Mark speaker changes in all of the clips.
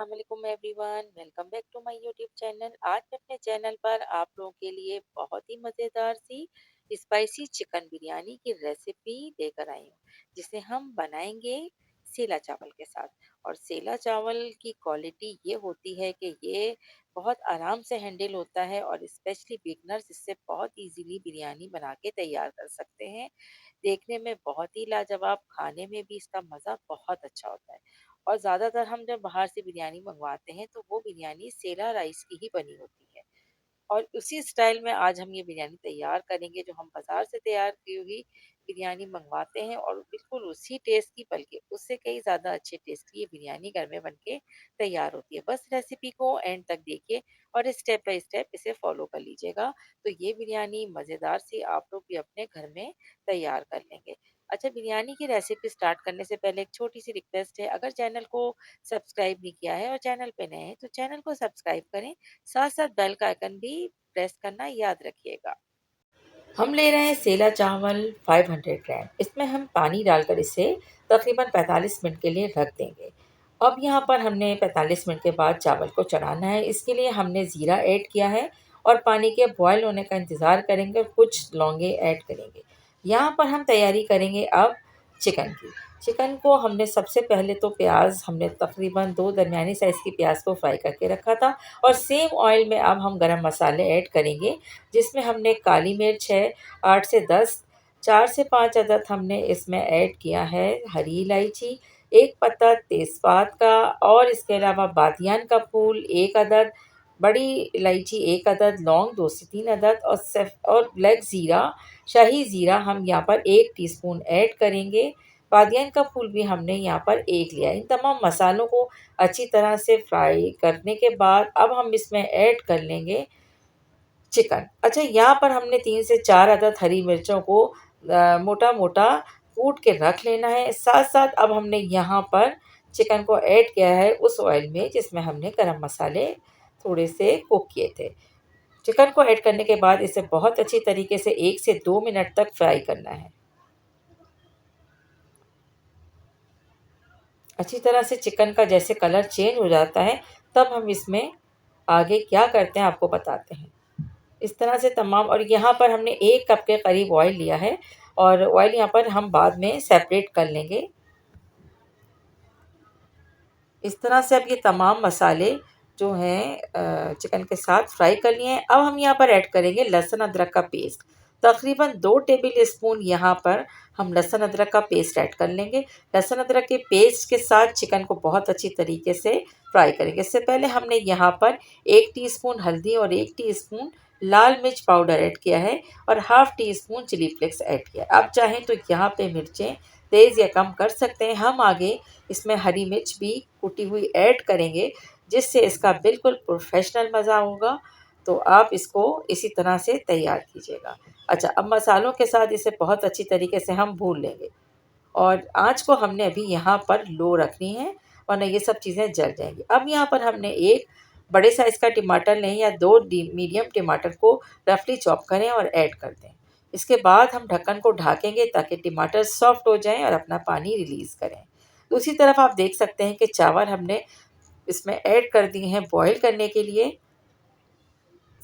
Speaker 1: अस्सलाम वालेकुम everyone, welcome back to my YouTube channel. आज मैं अपने चैनल पर आप लोगों के लिए बहुत ही मज़ेदार सी स्पाइसी चिकन बिरयानी की रेसिपी लेकर आई हूँ, जिसे हम बनाएंगे सेला चावल के साथ। और सेला चावल की क्वालिटी ये होती है कि ये बहुत आराम से हैंडल होता है और स्पेशली बिगनर्स इससे बहुत इजीली बिरयानी बना के तैयार कर सकते हैं। देखने में बहुत ही लाजवाब, खाने में भी इसका मज़ा बहुत अच्छा होता है। और ज़्यादातर हम जब बाहर से बिरयानी मंगवाते हैं तो वो बिरयानी सेला राइस की ही बनी होती है। और उसी स्टाइल में आज हम ये बिरयानी तैयार करेंगे जो हम बाजार से तैयार की हुई बिरयानी मंगवाते हैं, और बिल्कुल उसी टेस्ट की, बल्कि उससे कई ज़्यादा अच्छे टेस्ट की ये बिरयानी घर में बन के तैयार होती है। बस रेसिपी को एंड तक देखिए और स्टेप बाय स्टेप इसे फॉलो कर लीजिएगा, तो ये बिरयानी मज़ेदार सी आप लोग भी अपने घर में तैयार कर लेंगे। अच्छा, बिरयानी की रेसिपी स्टार्ट करने से पहले एक छोटी सी रिक्वेस्ट है, अगर चैनल को सब्सक्राइब नहीं किया है और चैनल पे नए हैं तो चैनल को सब्सक्राइब करें, साथ साथ बेल का आइकन भी प्रेस करना याद रखिएगा। हम ले रहे हैं सेला चावल 500 ग्राम। इसमें हम पानी डालकर इसे तकरीबन 45 मिनट के लिए रख देंगे। अब यहाँ पर हमने 45 मिनट के बाद चावल को चढ़ाना है। इसके लिए हमने ज़ीरा ऐड किया है और पानी के बॉयल होने का इंतज़ार करेंगे और कुछ लौंगे ऐड करेंगे। यहाँ पर हम तैयारी करेंगे अब चिकन की। चिकन को हमने सबसे पहले तो प्याज, हमने तकरीबन 2 दरमियानी साइज़ की प्याज को फ्राई करके रखा था। और सेम ऑयल में अब हम गरम मसाले ऐड करेंगे, जिसमें हमने काली मिर्च है 8 से 10, 4 से 5 अदद हमने इसमें ऐड किया है हरी इलायची, 1 पत्ता तेज़पात का, और इसके अलावा बादियान का फूल 1 अदद, बड़ी इलायची 1 अदद, लौंग 2 से 3 अदद, और ब्लैक ज़ीरा, शाही ज़ीरा हम यहाँ पर 1 टीस्पून ऐड करेंगे। बादियान का फूल भी हमने यहाँ पर 1 लिया है। इन तमाम मसालों को अच्छी तरह से फ्राई करने के बाद अब हम इसमें ऐड कर लेंगे चिकन। अच्छा, यहाँ पर हमने 3 से 4 अदद हरी मिर्चों को मोटा-मोटा कूट के रख लेना है। साथ-साथ अब हमने यहाँ पर चिकन को ऐड किया है उस ऑयल में जिसमें हमने गरम मसाले थोड़े से कुक किए थे। चिकन को ऐड करने के बाद इसे बहुत अच्छी तरीके से 1 से 2 मिनट तक फ्राई करना है। अच्छी तरह से चिकन का जैसे कलर चेंज हो जाता है, तब हम इसमें आगे क्या करते हैं आपको बताते हैं। इस तरह से तमाम, और यहाँ पर हमने 1 कप के करीब ऑयल लिया है और ऑयल यहाँ पर हम बाद में सेपरेट कर लेंगे। इस तरह से अब ये तमाम मसाले जो हैं चिकन के साथ फ्राई कर लिए हैं। अब हम यहाँ पर ऐड करेंगे लहसुन अदरक का पेस्ट। तकरीबन 2 टेबल स्पून यहाँ पर हम लहसुन अदरक का पेस्ट ऐड कर लेंगे। लहसुन अदरक के पेस्ट के साथ चिकन को बहुत अच्छी तरीके से फ्राई करेंगे। इससे पहले हमने यहाँ पर 1 टीस्पून हल्दी और 1 टीस्पून लाल मिर्च पाउडर ऐड किया है और half teaspoon chili flakes add किया है। आप चाहें तो यहाँ पे मिर्चें तेज़ या कम कर सकते हैं। हम आगे इसमें हरी मिर्च भी कुटी हुई ऐड करेंगे, जिससे इसका बिल्कुल प्रोफेशनल मज़ा होगा। तो आप इसको इसी तरह से तैयार कीजिएगा। अच्छा, अब मसालों के साथ इसे बहुत अच्छी तरीके से हम भून लेंगे और आँच को हमने अभी यहाँ पर लो रखनी है, वरना ये सब चीज़ें जल जाएँगी। अब यहाँ पर हमने 1 बड़े साइज़ का टमाटर लें या 2 मीडियम टमाटर को रफली चॉप करें और ऐड कर दें। इसके बाद हम ढक्कन को ढकेंगे ताकि टमाटर सॉफ्ट हो जाएँ और अपना पानी रिलीज़ करें। दूसरी तरफ आप देख सकते हैं कि चावल हमने इसमें ऐड कर दिए हैं बॉयल करने के लिए।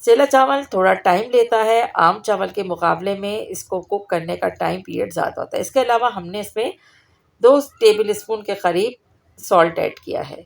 Speaker 1: सेला चावल थोड़ा टाइम लेता है, आम चावल के मुकाबले में इसको कुक करने का टाइम पीरियड ज़्यादा होता है। इसके अलावा हमने इसमें 2 टेबल स्पून के करीब सॉल्ट ऐड किया है।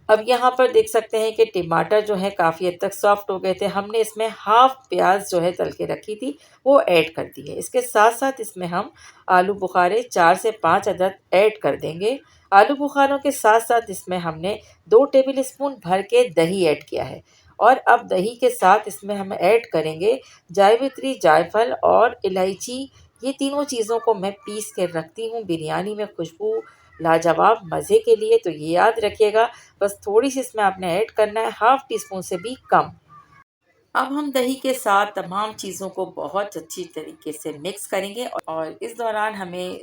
Speaker 1: अब यहाँ पर देख सकते हैं कि टमाटर जो है काफ़ी हद तक सॉफ्ट हो गए थे। हमने इसमें हाफ़ प्याज जो है तल के रखी थी, वो ऐड कर दी है। इसके साथ-साथ इसमें हम आलू बुखारे 4 से 5 अदद ऐड कर देंगे। आलू बुखारों के साथ-साथ इसमें हमने 2 टेबल स्पून भर के दही ऐड किया है और अब दही के साथ इसमें हम ऐड करेंगे जावित्री, जायफल और इलायची। ये तीनों चीज़ों को मैं पीस के रखती हूँ बिरयानी में खुशबू लाजवाब मज़े के लिए, तो ये याद रखिएगा। बस थोड़ी-सी इसमें आपने ऐड करना है, हाफ़ टी स्पून से भी कम। अब हम दही के साथ तमाम चीज़ों को बहुत अच्छी तरीके से मिक्स करेंगे और इस दौरान हमें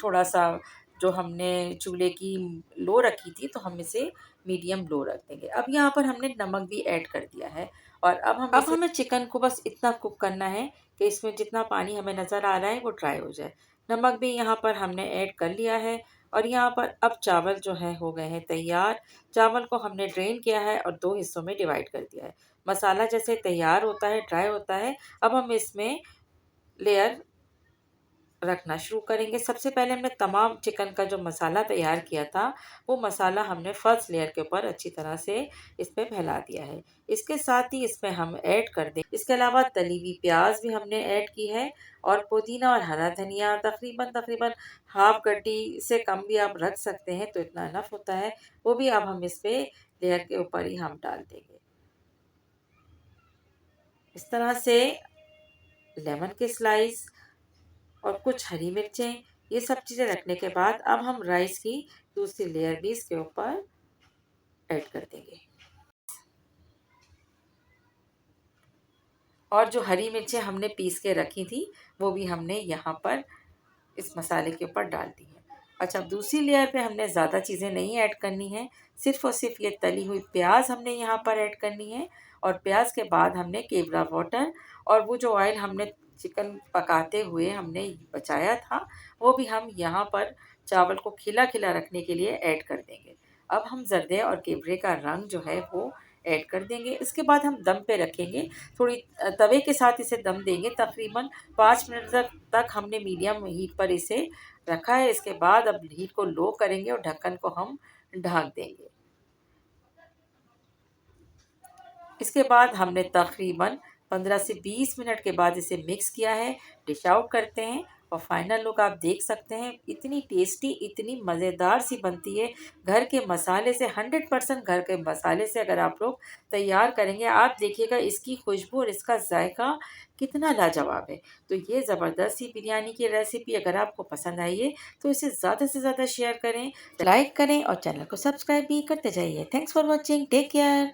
Speaker 1: थोड़ा-सा जो हमने चूल्हे की लो रखी थी, तो हम इसे मीडियम लो रख देंगे। अब यहाँ पर हमने नमक भी ऐड कर दिया है और अब हमें चिकन को बस इतना कुक करना है कि इसमें जितना पानी हमें नज़र आ रहा है, वो ड्राई हो जाए। नमक भी यहाँ पर हमने ऐड कर लिया है और यहाँ पर अब चावल जो है हो गए हैं तैयार। चावल को हमने ड्रेन किया है और 2 हिस्सों में डिवाइड कर दिया है। मसाला जैसे तैयार होता है, ड्राई होता है, अब हम इसमें लेयर रखना शुरू करेंगे। सबसे पहले हमने तमाम चिकन का जो मसाला तैयार किया था, वो मसाला हमने फर्स्ट लेयर के ऊपर अच्छी तरह से इस पे फैला दिया है। इसके साथ ही इसमें हम ऐड कर दें, इसके अलावा तली हुई प्याज भी हमने ऐड की है और पुदीना और हरा धनिया तकरीबन तकरीबन हाफ गड्डी से कम भी आप रख सकते हैं, तो इतना इनफ होता है। वो भी अब हम इस पे लेयर के ऊपर ही हम डाल देंगे। इस तरह से लेमन के स्लाइस और कुछ हरी मिर्चें, ये सब चीज़ें रखने के बाद अब हम राइस की दूसरी लेयर भी इसके ऊपर ऐड कर देंगे। और जो हरी मिर्चें हमने पीस के रखी थी, वो भी हमने यहाँ पर इस मसाले के ऊपर डाल दी है। अच्छा, अब दूसरी लेयर पे हमने ज़्यादा चीज़ें नहीं ऐड करनी है, सिर्फ़ और सिर्फ ये तली हुई प्याज हमने यहाँ पर ऐड करनी है। और प्याज के बाद हमने केवड़ा वाटर और वो जो ऑयल हमने चिकन पकाते हुए हमने बचाया था, वो भी हम यहाँ पर चावल को खिला-खिला रखने के लिए ऐड कर देंगे। अब हम ज़र्दे और केवड़े का रंग जो है वो ऐड कर देंगे। इसके बाद हम दम पे रखेंगे, थोड़ी तवे के साथ इसे दम देंगे। तकरीबन 5 मिनट तक हमने मीडियम हीट पर इसे रखा है। इसके बाद अब हीट को लो करेंगे और ढक्कन को हम ढक देंगे। इसके बाद हमने तकरीबन 15 से 20 मिनट के बाद इसे मिक्स किया है। डिश आउट करते हैं और फाइनल लुक आप देख सकते हैं। इतनी टेस्टी, इतनी मज़ेदार सी बनती है। घर के मसाले से 100% घर के मसाले से अगर आप लोग तैयार करेंगे, आप देखिएगा इसकी खुशबू और इसका जायका कितना लाजवाब है। तो ये ज़बरदस्त सी बिरयानी की रेसिपी अगर आपको पसंद आई है, तो इसे ज़्यादा से ज़्यादा शेयर करें, लाइक करें और चैनल को सब्सक्राइब भी करते जाइए। Thanks for watching, take care.